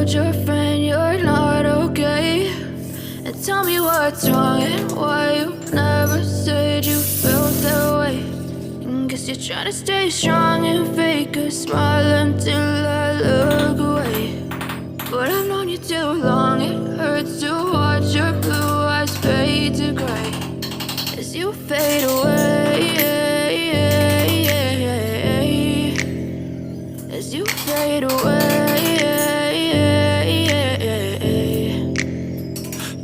told your friend you're not okay? And tell me what's wrong and why you never said you felt that way. And guess you're trying to stay strong and fake a smile until I look away. But I've known you too long, it hurts to watch your blue eyes fade to gray as you fade away, as you fade away.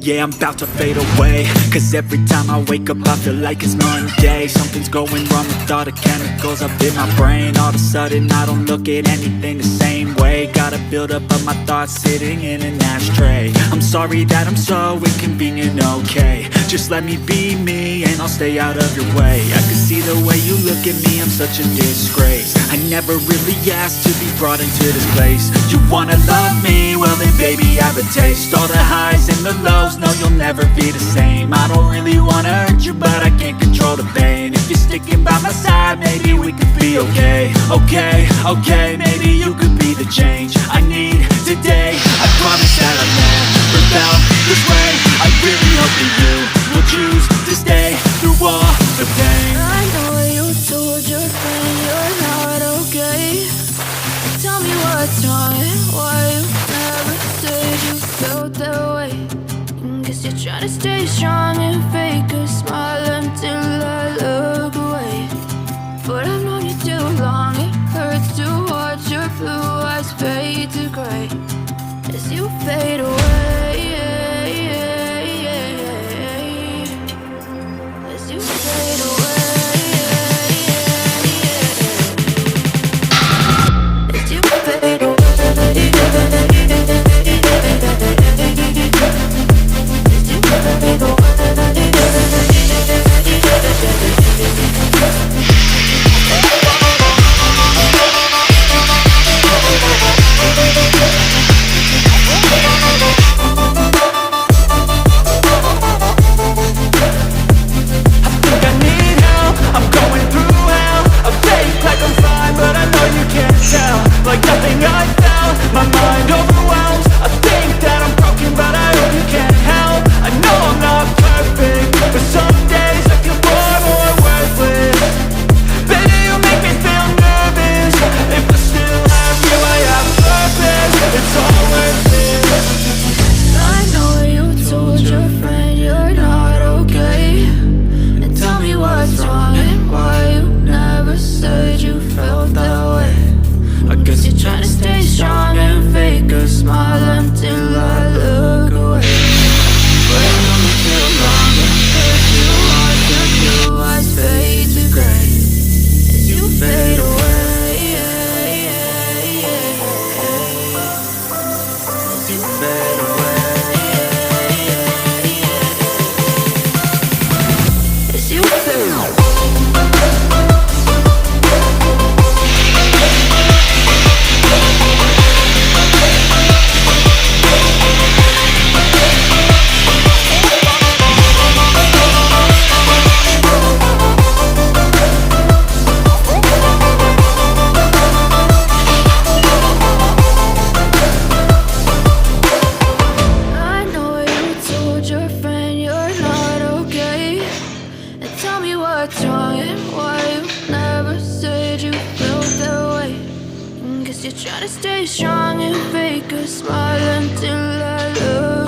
Yeah, I'm about to fade away, cause every time I wake up I feel like it's Monday. Something's going wrong with all the chemicals up in my brain. All of a sudden I don't look at anything the same way. Got a buildup of my thoughts sitting in an ashtray. I'm sorry that I'm so inconvenient, okay? Just let me be me and I'll stay out of your way. I can see the way you look at me, I'm such a disgrace. I never really asked to be brought into this place. You wanna love me? Well then baby I have a taste. All the highs and the lows, no you'll never be the same. I don't really wanna hurt you but I can't control the pain. If you're sticking by my side maybe we could be okay. Okay, maybe you could be the change I need today. I promise that I'll never felt this way. I really hope that you will choose to stay through all the pain. I know you told your friend you're not okay. Tell me what's wrong and why you never said you felt that way. And guess you're trying to stay strong and fake a smile until I look away. But I've known you too long, it hurts to watch your blue eyes fade to gray as you fade away, as you fade away, as you fade away, as you fade away. Like nothing I felt, my mind overwhelms. I think that I'm broken, but I hope you can't help. I know I'm not perfect, but some days I feel far more worthless. Baby, you make me feel nervous. If I still have you, I have purpose. It's all worth it. I know you told your friend you're not okay. And tell me what's wrong and why you never said you felt that way. I guess you're trying to stay strong and fake a smile until I look away. But I know you too long, it hurts to watch your blue eyes fade to gray as you fade away, as you fade away, as you fade away. What's wrong and why you never said you felt that way. And guess you're trying to stay strong and fake a smile until I look